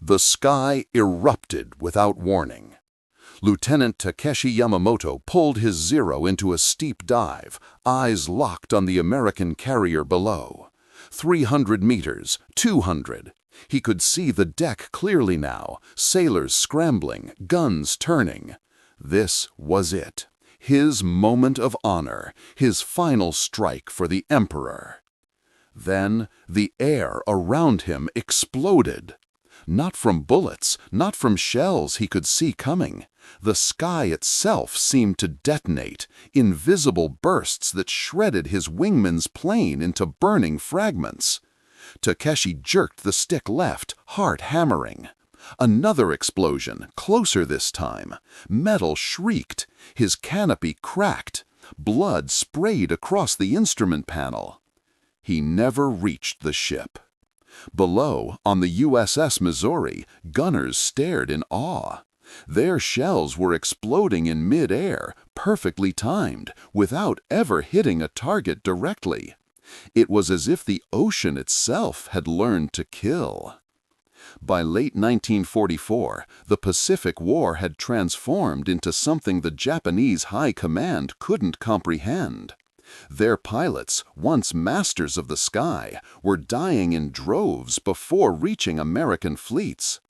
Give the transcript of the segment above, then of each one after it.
The sky erupted without warning. Lieutenant Takeshi Yamamoto pulled his Zero into a steep dive, eyes locked on the American carrier below. 300 meters, 200. He could see the deck clearly now, sailors scrambling, guns turning. This was it. His moment of honor, his final strike for the Emperor. Then the air around him exploded. Not from bullets, not from shells he could see coming. The sky itself seemed to detonate, invisible bursts that shredded his wingman's plane into burning fragments. Takeshi jerked the stick left, heart hammering. Another explosion, closer this time. Metal shrieked, his canopy cracked. Blood sprayed across the instrument panel. He never reached the ship. Below, on the USS Missouri, gunners stared in awe. Their shells were exploding in mid-air, perfectly timed, without ever hitting a target directly. It was as if the ocean itself had learned to kill. By late 1944, the Pacific War had transformed into something the Japanese High Command couldn't comprehend. Their pilots, once masters of the sky, were dying in droves before reaching American fleets.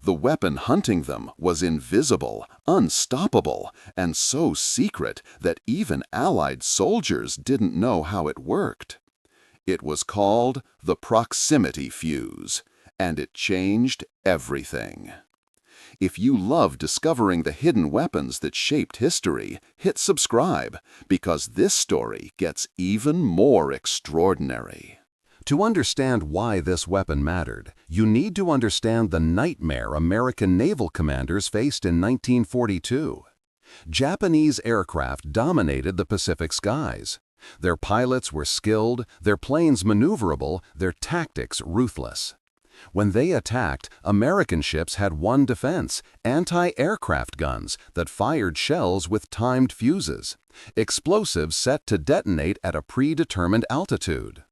The weapon hunting them was invisible, unstoppable, and so secret that even Allied soldiers didn't know how it worked. It was called the proximity fuse, and it changed everything. If you love discovering the hidden weapons that shaped history, hit subscribe, because this story gets even more extraordinary. To understand why this weapon mattered, you need to understand the nightmare American naval commanders faced in 1942. Japanese aircraft dominated the Pacific skies. Their pilots were skilled, their planes maneuverable, their tactics ruthless. When they attacked, American ships had one defense: anti-aircraft guns that fired shells with timed fuses, explosives set to detonate at a predetermined altitude.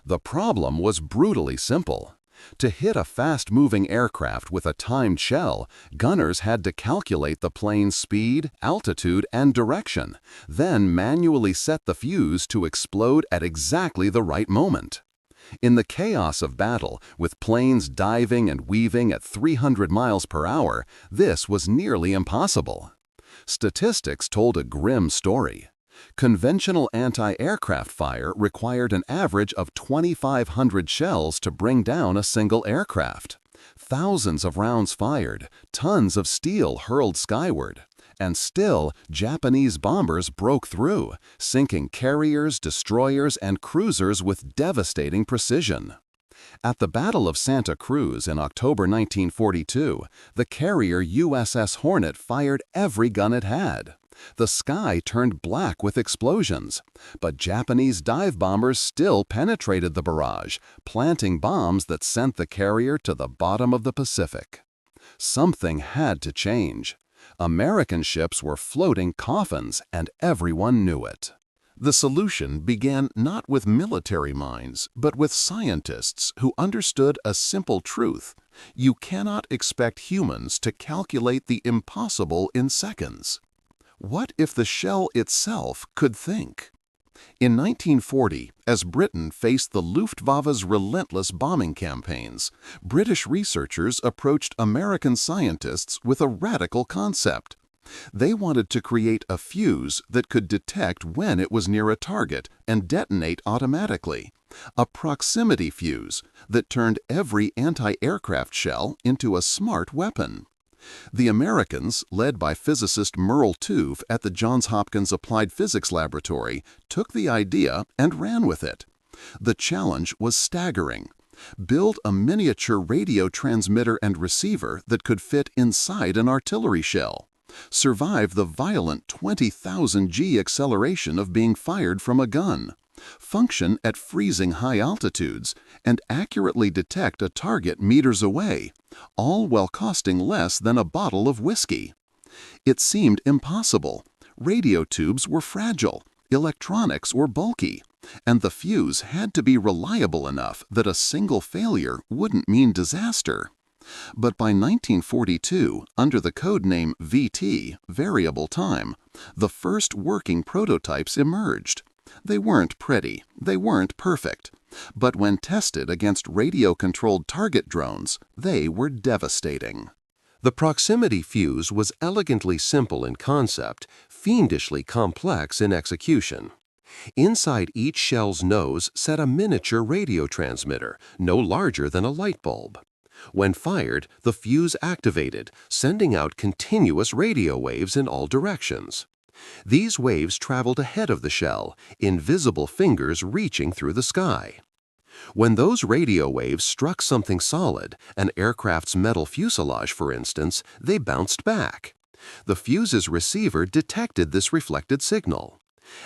The problem was brutally simple. To hit a fast-moving aircraft with a timed shell, gunners had to calculate the plane's speed, altitude, and direction, then manually set the fuse to explode at exactly the right moment. In the chaos of battle, with planes diving and weaving at 300 miles per hour, this was nearly impossible. Statistics told a grim story. Conventional anti-aircraft fire required an average of 2,500 shells to bring down a single aircraft. Thousands of rounds fired, tons of steel hurled skyward. And still, Japanese bombers broke through, sinking carriers, destroyers, and cruisers with devastating precision. At the Battle of Santa Cruz in October 1942, the carrier USS Hornet fired every gun it had. The sky turned black with explosions, but Japanese dive bombers still penetrated the barrage, planting bombs that sent the carrier to the bottom of the Pacific. Something had to change. American ships were floating coffins, and everyone knew it. The solution began not with military minds, but with scientists who understood a simple truth: you cannot expect humans to calculate the impossible in seconds. What if the shell itself could think? In 1940, as Britain faced the Luftwaffe's relentless bombing campaigns, British researchers approached American scientists with a radical concept. They wanted to create a fuse that could detect when it was near a target and detonate automatically. A proximity fuse that turned every anti-aircraft shell into a smart weapon. The Americans, led by physicist Merle Tuve at the Johns Hopkins Applied Physics Laboratory, took the idea and ran with it. The challenge was staggering. Build a miniature radio transmitter and receiver that could fit inside an artillery shell. Survive the violent 20,000 G acceleration of being fired from a gun. Function at freezing high altitudes, and accurately detect a target meters away, all while costing less than a bottle of whiskey. It seemed impossible. Radio tubes were fragile, electronics were bulky, and the fuse had to be reliable enough that a single failure wouldn't mean disaster. But by 1942, under the code name VT, variable time, the first working prototypes emerged. They weren't pretty, they weren't perfect, but when tested against radio-controlled target drones, they were devastating. The proximity fuse was elegantly simple in concept, fiendishly complex in execution. Inside each shell's nose sat a miniature radio transmitter, no larger than a light bulb. When fired, the fuse activated, sending out continuous radio waves in all directions. These waves traveled ahead of the shell, invisible fingers reaching through the sky. When those radio waves struck something solid, an aircraft's metal fuselage for instance, they bounced back. The fuse's receiver detected this reflected signal.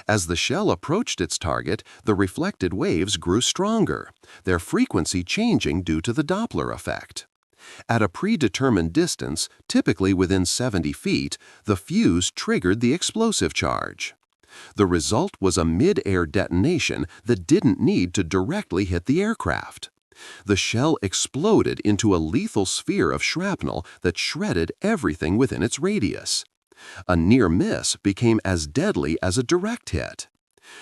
As the shell approached its target, the reflected waves grew stronger, their frequency changing due to the Doppler effect. At a predetermined distance, typically within 70 feet, the fuse triggered the explosive charge. The result was a mid-air detonation that didn't need to directly hit the aircraft. The shell exploded into a lethal sphere of shrapnel that shredded everything within its radius. A near miss became as deadly as a direct hit.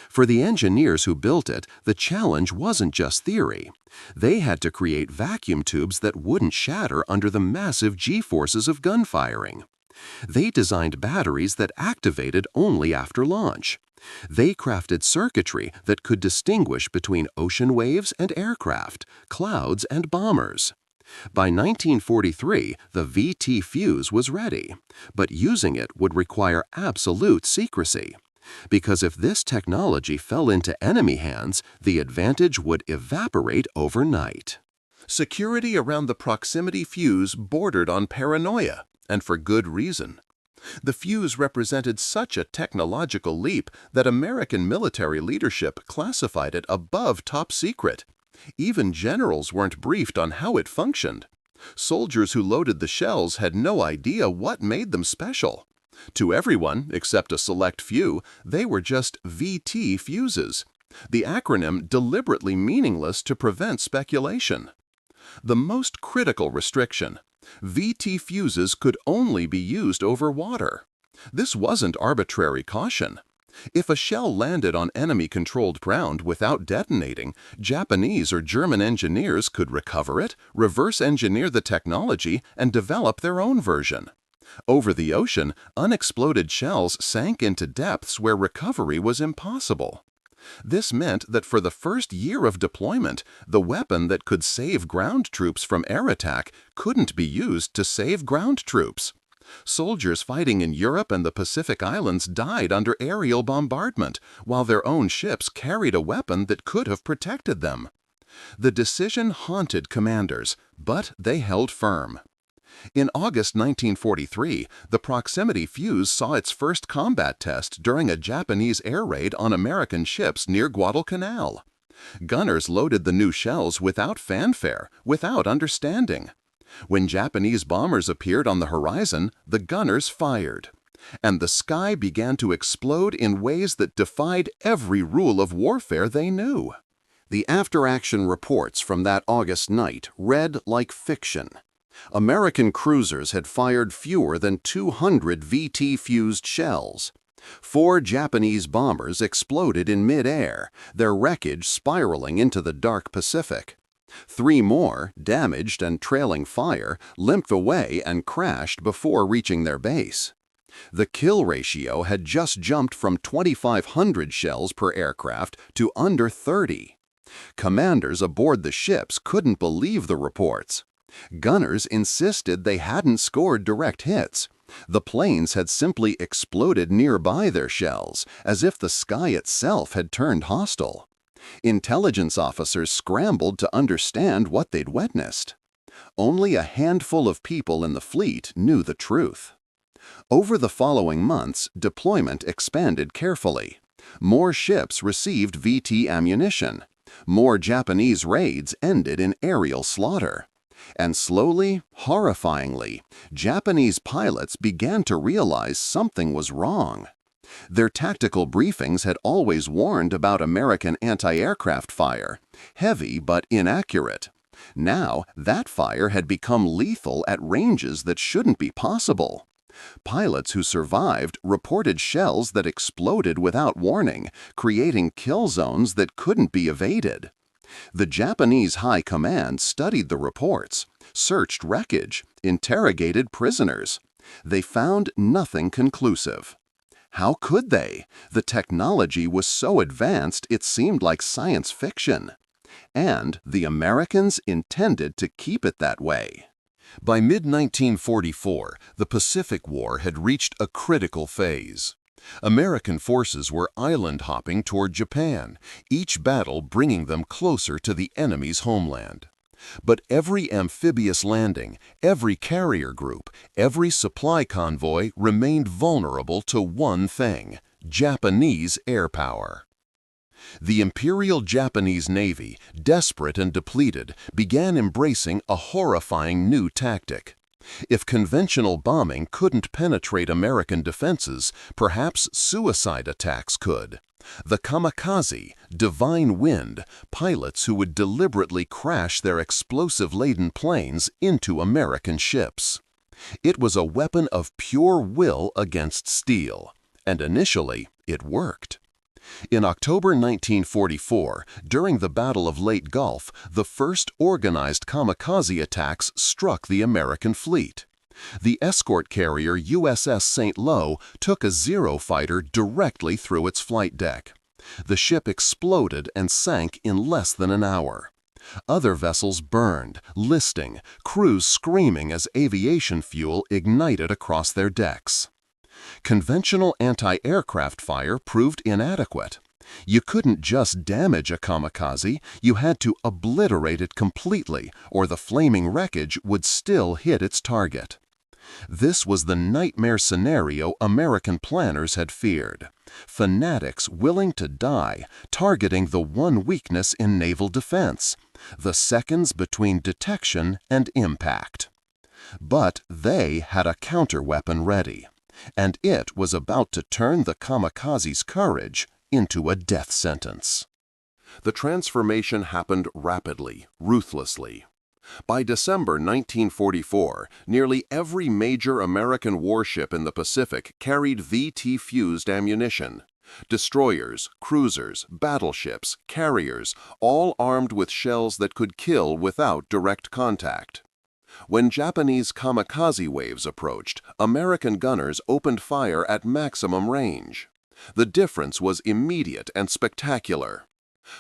For the engineers who built it, the challenge wasn't just theory. They had to create vacuum tubes that wouldn't shatter under the massive G-forces of gun firing. They designed batteries that activated only after launch. They crafted circuitry that could distinguish between ocean waves and aircraft, clouds and bombers. By 1943, the VT fuse was ready, but using it would require absolute secrecy. Because if this technology fell into enemy hands, the advantage would evaporate overnight. Security around the proximity fuse bordered on paranoia, and for good reason. The fuse represented such a technological leap that American military leadership classified it above top secret. Even generals weren't briefed on how it functioned. Soldiers who loaded the shells had no idea what made them special. To everyone, except a select few, they were just VT fuses, the acronym deliberately meaningless to prevent speculation. The most critical restriction: VT fuses could only be used over water. This wasn't arbitrary caution. If a shell landed on enemy-controlled ground without detonating, Japanese or German engineers could recover it, reverse engineer the technology, and develop their own version. Over the ocean, unexploded shells sank into depths where recovery was impossible. This meant that for the first year of deployment, the weapon that could save ground troops from air attack couldn't be used to save ground troops. Soldiers fighting in Europe and the Pacific Islands died under aerial bombardment, while their own ships carried a weapon that could have protected them. The decision haunted commanders, but they held firm. In August 1943, the proximity fuse saw its first combat test during a Japanese air raid on American ships near Guadalcanal. Gunners loaded the new shells without fanfare, without understanding. When Japanese bombers appeared on the horizon, the gunners fired. And the sky began to explode in ways that defied every rule of warfare they knew. The after-action reports from that August night read like fiction. American cruisers had fired fewer than 200 VT-fused shells. 4 Japanese bombers exploded in mid-air, their wreckage spiraling into the dark Pacific. 3 more, damaged and trailing fire, limped away and crashed before reaching their base. The kill ratio had just jumped from 2,500 shells per aircraft to under 30. Commanders aboard the ships couldn't believe the reports. Gunners insisted they hadn't scored direct hits. The planes had simply exploded nearby their shells, as if the sky itself had turned hostile. Intelligence officers scrambled to understand what they'd witnessed. Only a handful of people in the fleet knew the truth. Over the following months, deployment expanded carefully. More ships received VT ammunition. More Japanese raids ended in aerial slaughter. And slowly, horrifyingly, Japanese pilots began to realize something was wrong. Their tactical briefings had always warned about American anti-aircraft fire, heavy but inaccurate. Now, that fire had become lethal at ranges that shouldn't be possible. Pilots who survived reported shells that exploded without warning, creating kill zones that couldn't be evaded. The Japanese High Command studied the reports, searched wreckage, interrogated prisoners. They found nothing conclusive. How could they? The technology was so advanced it seemed like science fiction. And the Americans intended to keep it that way. By mid-1944, the Pacific War had reached a critical phase. American forces were island-hopping toward Japan, each battle bringing them closer to the enemy's homeland. But every amphibious landing, every carrier group, every supply convoy remained vulnerable to one thing: Japanese air power. The Imperial Japanese Navy, desperate and depleted, began embracing a horrifying new tactic. If conventional bombing couldn't penetrate American defenses, perhaps suicide attacks could. The Kamikaze, divine wind, pilots who would deliberately crash their explosive-laden planes into American ships. It was a weapon of pure will against steel, and initially it worked. In October 1944, during the Battle of Leyte Gulf, the first organized kamikaze attacks struck the American fleet. The escort carrier USS St. Lo took a Zero fighter directly through its flight deck. The ship exploded and sank in less than an hour. Other vessels burned, listing, crews screaming as aviation fuel ignited across their decks. Conventional anti-aircraft fire proved inadequate. You couldn't just damage a kamikaze, you had to obliterate it completely, or the flaming wreckage would still hit its target. This was the nightmare scenario American planners had feared. Fanatics willing to die, targeting the one weakness in naval defense: the seconds between detection and impact. But they had a counterweapon ready, and it was about to turn the kamikaze's courage into a death sentence. The transformation happened rapidly, ruthlessly. By December 1944, nearly every major American warship in the Pacific carried VT-fused ammunition. Destroyers, cruisers, battleships, carriers, all armed with shells that could kill without direct contact. When Japanese kamikaze waves approached, American gunners opened fire at maximum range. The difference was immediate and spectacular.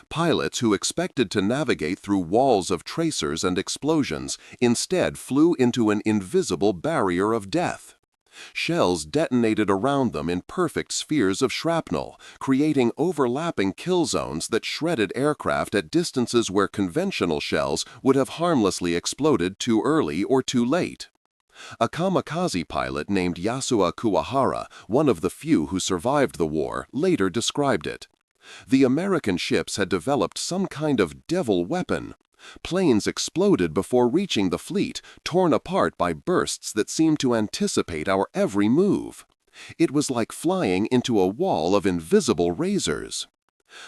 Pilots who expected to navigate through walls of tracers and explosions instead flew into an invisible barrier of death. Shells detonated around them in perfect spheres of shrapnel, creating overlapping kill zones that shredded aircraft at distances where conventional shells would have harmlessly exploded too early or too late. A kamikaze pilot named Yasuo Kuwahara, one of the few who survived the war, later described it. The American ships had developed some kind of devil weapon. Planes exploded before reaching the fleet, torn apart by bursts that seemed to anticipate our every move. It was like flying into a wall of invisible razors.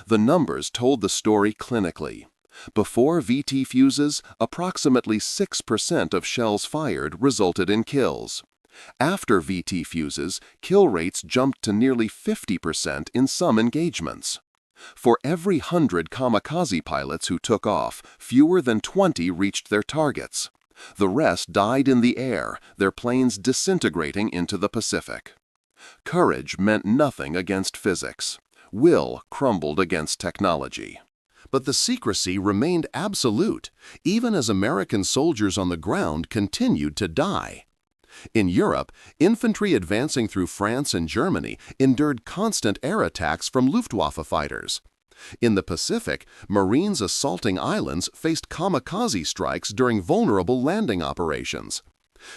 The numbers told the story clinically. Before VT fuses, approximately 6% of shells fired resulted in kills. After VT fuses, kill rates jumped to nearly 50% in some engagements. For every 100 kamikaze pilots who took off, fewer than 20 reached their targets. The rest died in the air, their planes disintegrating into the Pacific. Courage meant nothing against physics. Will crumbled against technology. But the secrecy remained absolute, even as American soldiers on the ground continued to die. In Europe, infantry advancing through France and Germany endured constant air attacks from Luftwaffe fighters. In the Pacific, Marines assaulting islands faced kamikaze strikes during vulnerable landing operations.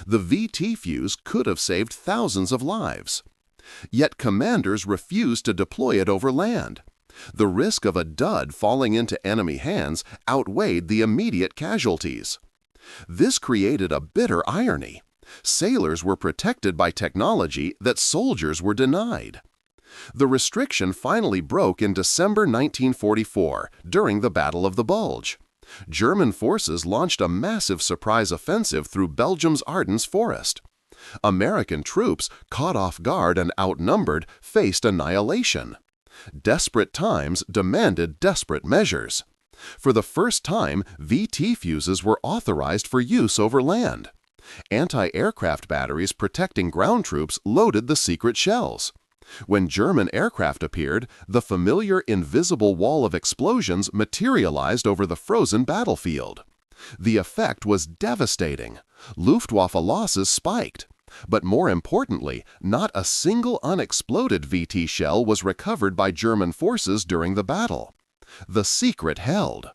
The VT fuse could have saved thousands of lives. Yet commanders refused to deploy it over land. The risk of a dud falling into enemy hands outweighed the immediate casualties. This created a bitter irony. Sailors were protected by technology that soldiers were denied. The restriction finally broke in December 1944 during the Battle of the Bulge. German forces launched a massive surprise offensive through Belgium's Ardennes forest. American troops, caught off guard and outnumbered, faced annihilation. Desperate times demanded desperate measures. For the first time, VT fuses were authorized for use over land. Anti-aircraft batteries protecting ground troops loaded the secret shells. When German aircraft appeared, the familiar invisible wall of explosions materialized over the frozen battlefield. The effect was devastating. Luftwaffe losses spiked. But more importantly, not a single unexploded VT shell was recovered by German forces during the battle. The secret held.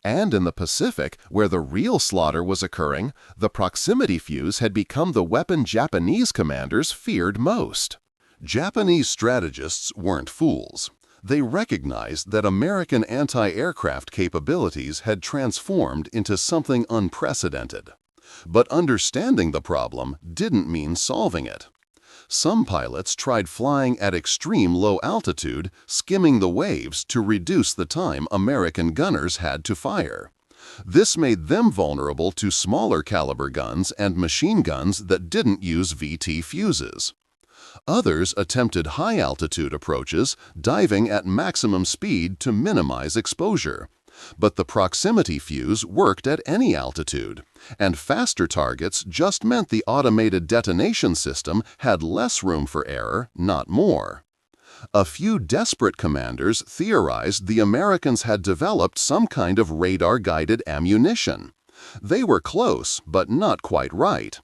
And in the Pacific, where the real slaughter was occurring, the proximity fuse had become the weapon Japanese commanders feared most. Japanese strategists weren't fools. They recognized that American anti-aircraft capabilities had transformed into something unprecedented. But understanding the problem didn't mean solving it. Some pilots tried flying at extreme low altitude, skimming the waves to reduce the time American gunners had to fire. This made them vulnerable to smaller caliber guns and machine guns that didn't use VT fuses. Others attempted high-altitude approaches, diving at maximum speed to minimize exposure. But the proximity fuse worked at any altitude, and faster targets just meant the automated detonation system had less room for error, not more. A few desperate commanders theorized the Americans had developed some kind of radar-guided ammunition. They were close, but not quite right.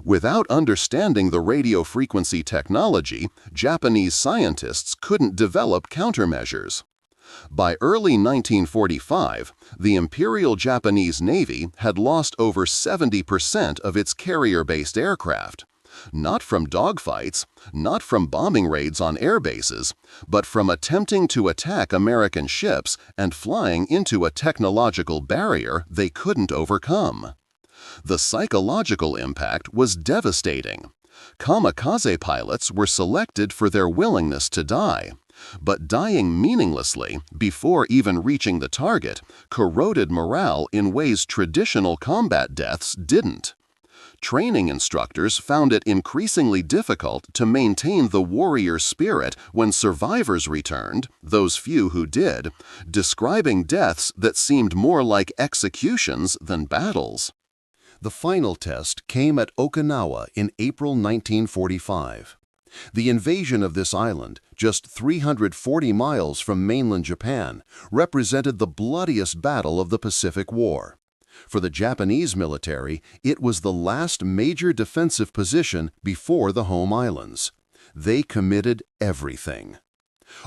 Without understanding the radio frequency technology, Japanese scientists couldn't develop countermeasures. By early 1945, the Imperial Japanese Navy had lost over 70% of its carrier-based aircraft. Not from dogfights, not from bombing raids on air bases, but from attempting to attack American ships and flying into a technological barrier they couldn't overcome. The psychological impact was devastating. Kamikaze pilots were selected for their willingness to die, but dying meaninglessly before even reaching the target corroded morale in ways traditional combat deaths didn't. Training instructors found it increasingly difficult to maintain the warrior spirit when survivors returned, those few who did, describing deaths that seemed more like executions than battles. The final test came at Okinawa in April 1945. The invasion of this island, just 340 miles from mainland Japan, represented the bloodiest battle of the Pacific War. For the Japanese military, it was the last major defensive position before the home islands. They committed everything.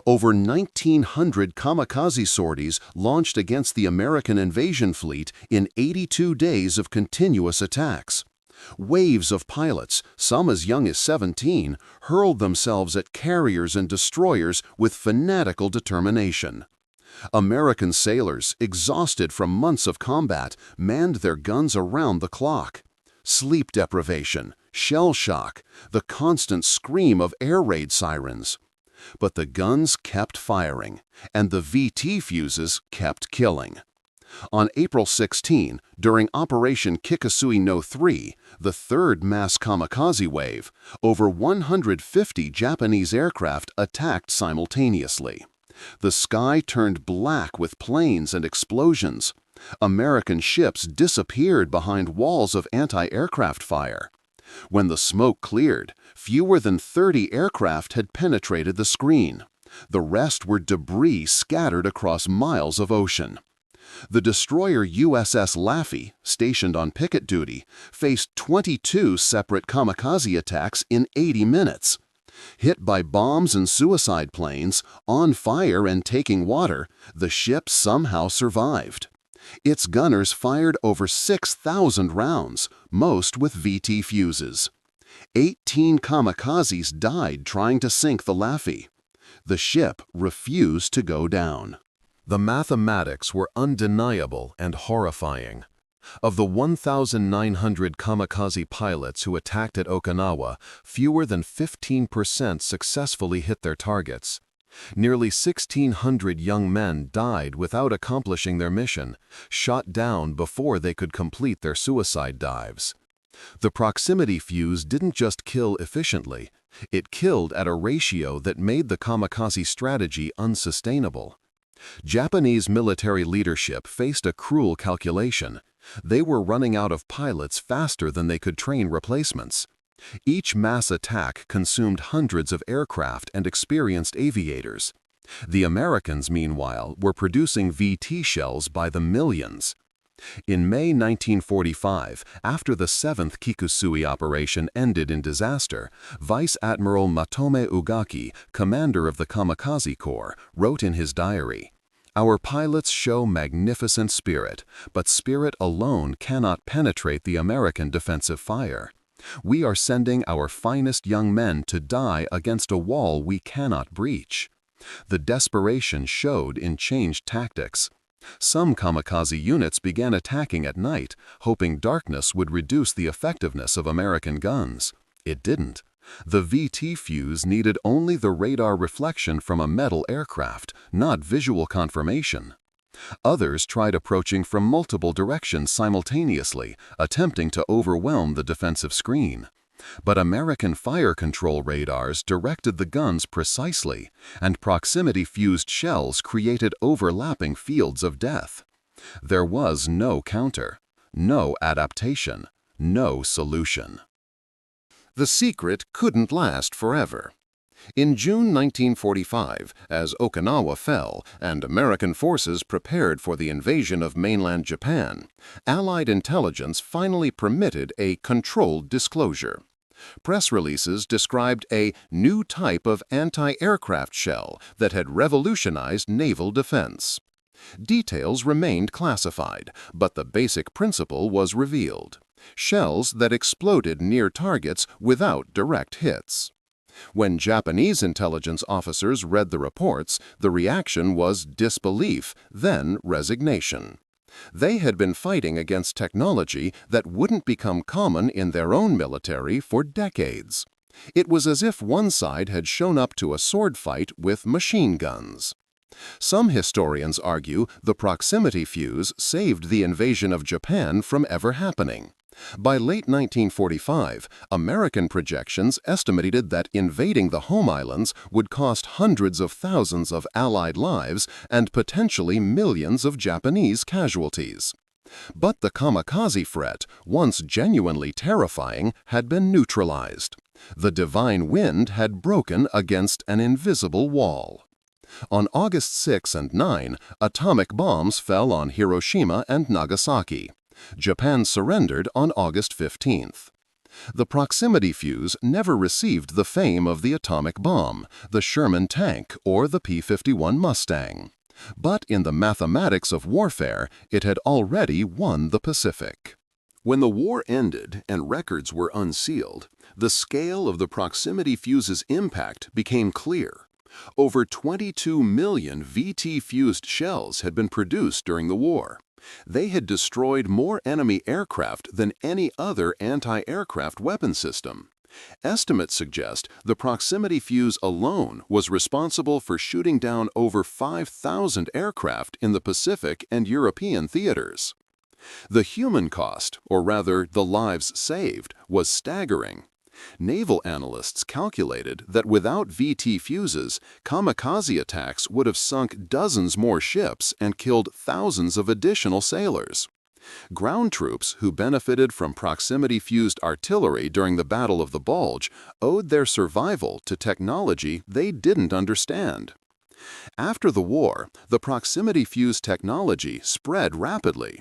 Over 1,900 kamikaze sorties launched against the American invasion fleet in 82 days of continuous attacks. Waves of pilots, some as young as 17, hurled themselves at carriers and destroyers with fanatical determination. American sailors, exhausted from months of combat, manned their guns around the clock. Sleep deprivation, shell shock, the constant scream of air raid sirens. But the guns kept firing, and the VT fuses kept killing. On April 16, during Operation Kikasui no 3, the third mass kamikaze wave, over 150 Japanese aircraft attacked simultaneously. The sky turned black with planes and explosions. American ships disappeared behind walls of anti-aircraft fire. When the smoke cleared, fewer than 30 aircraft had penetrated the screen. The rest were debris scattered across miles of ocean. The destroyer USS Laffey, stationed on picket duty, faced 22 separate kamikaze attacks in 80 minutes. Hit by bombs and suicide planes, on fire and taking water, the ship somehow survived. Its gunners fired over 6,000 rounds, most with VT fuses. 18 kamikazes died trying to sink the Laffey. The ship refused to go down. The mathematics were undeniable and horrifying. Of the 1,900 kamikaze pilots who attacked at Okinawa, fewer than 15% successfully hit their targets. Nearly 1,600 young men died without accomplishing their mission, shot down before they could complete their suicide dives. The proximity fuse didn't just kill efficiently, it killed at a ratio that made the kamikaze strategy unsustainable. Japanese military leadership faced a cruel calculation. They were running out of pilots faster than they could train replacements. Each mass attack consumed hundreds of aircraft and experienced aviators. The Americans, meanwhile, were producing VT shells by the millions. In May 1945, after the 7th Kikusui operation ended in disaster, Vice Admiral Matome Ugaki, commander of the Kamikaze Corps, wrote in his diary, "Our pilots show magnificent spirit, but spirit alone cannot penetrate the American defensive fire. We are sending our finest young men to die against a wall we cannot breach." The desperation showed in changed tactics. Some kamikaze units began attacking at night, hoping darkness would reduce the effectiveness of American guns. It didn't. The VT fuse needed only the radar reflection from a metal aircraft, not visual confirmation. Others tried approaching from multiple directions simultaneously, attempting to overwhelm the defensive screen. But American fire control radars directed the guns precisely, and proximity-fused shells created overlapping fields of death. There was no counter, no adaptation, no solution. The secret couldn't last forever. In June 1945, as Okinawa fell and American forces prepared for the invasion of mainland Japan, Allied intelligence finally permitted a controlled disclosure. Press releases described a new type of anti-aircraft shell that had revolutionized naval defense. Details remained classified, but the basic principle was revealed: shells that exploded near targets without direct hits. When Japanese intelligence officers read the reports, the reaction was disbelief, then resignation. They had been fighting against technology that wouldn't become common in their own military for decades. It was as if one side had shown up to a sword fight with machine guns. Some historians argue the proximity fuse saved the invasion of Japan from ever happening. By late 1945, American projections estimated that invading the home islands would cost hundreds of thousands of Allied lives and potentially millions of Japanese casualties. But the kamikaze threat, once genuinely terrifying, had been neutralized. The divine wind had broken against an invisible wall. On August 6 and 9, atomic bombs fell on Hiroshima and Nagasaki. Japan surrendered on August 15th. The proximity fuse never received the fame of the atomic bomb, the Sherman tank, or the P-51 Mustang. But in the mathematics of warfare, it had already won the Pacific. When the war ended and records were unsealed, the scale of the proximity fuse's impact became clear. Over 22 million VT-fused shells had been produced during the war. They had destroyed more enemy aircraft than any other anti-aircraft weapon system. Estimates suggest the proximity fuse alone was responsible for shooting down over 5,000 aircraft in the Pacific and European theaters. The human cost, or rather the lives saved, was staggering. Naval analysts calculated that without VT fuses, kamikaze attacks would have sunk dozens more ships and killed thousands of additional sailors. Ground troops who benefited from proximity-fused artillery during the Battle of the Bulge owed their survival to technology they didn't understand. After the war, the proximity-fused technology spread rapidly.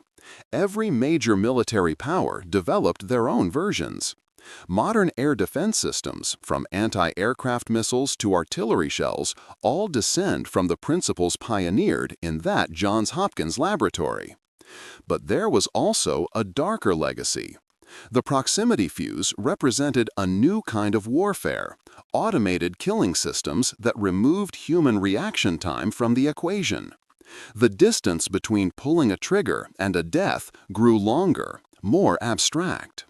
Every major military power developed their own versions. Modern air defense systems, from anti-aircraft missiles to artillery shells, all descend from the principles pioneered in that Johns Hopkins laboratory. But there was also a darker legacy. The proximity fuse represented a new kind of warfare, automated killing systems that removed human reaction time from the equation. The distance between pulling a trigger and a death grew longer, more abstract.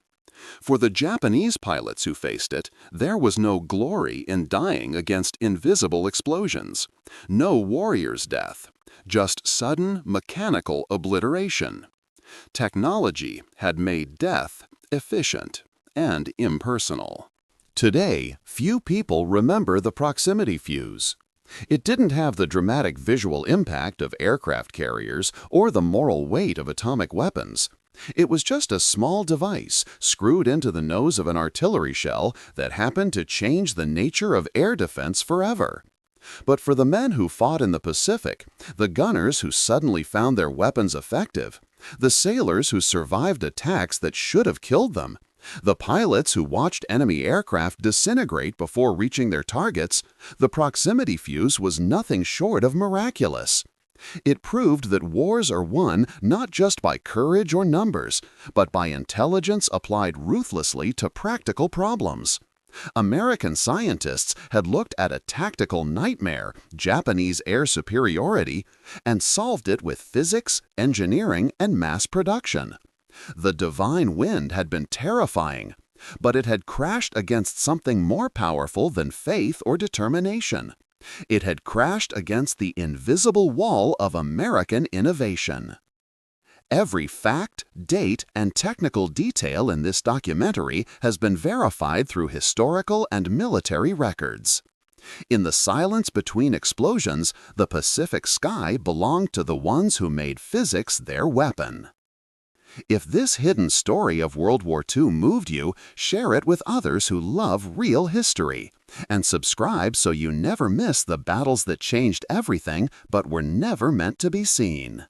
For the Japanese pilots who faced it, there was no glory in dying against invisible explosions, no warrior's death, just sudden mechanical obliteration. Technology had made death efficient and impersonal. Today, few people remember the proximity fuse. It didn't have the dramatic visual impact of aircraft carriers or the moral weight of atomic weapons. It was just a small device screwed into the nose of an artillery shell that happened to change the nature of air defense forever. But for the men who fought in the Pacific, the gunners who suddenly found their weapons effective, the sailors who survived attacks that should have killed them, the pilots who watched enemy aircraft disintegrate before reaching their targets, the proximity fuse was nothing short of miraculous. It proved that wars are won not just by courage or numbers, but by intelligence applied ruthlessly to practical problems. American scientists had looked at a tactical nightmare, Japanese air superiority, and solved it with physics, engineering, and mass production. The divine wind had been terrifying, but it had crashed against something more powerful than faith or determination. It had crashed against the invisible wall of American innovation. Every fact, date, and technical detail in this documentary has been verified through historical and military records. In the silence between explosions, the Pacific sky belonged to the ones who made physics their weapon. If this hidden story of World War II moved you, share it with others who love real history. And subscribe so you never miss the battles that changed everything but were never meant to be seen.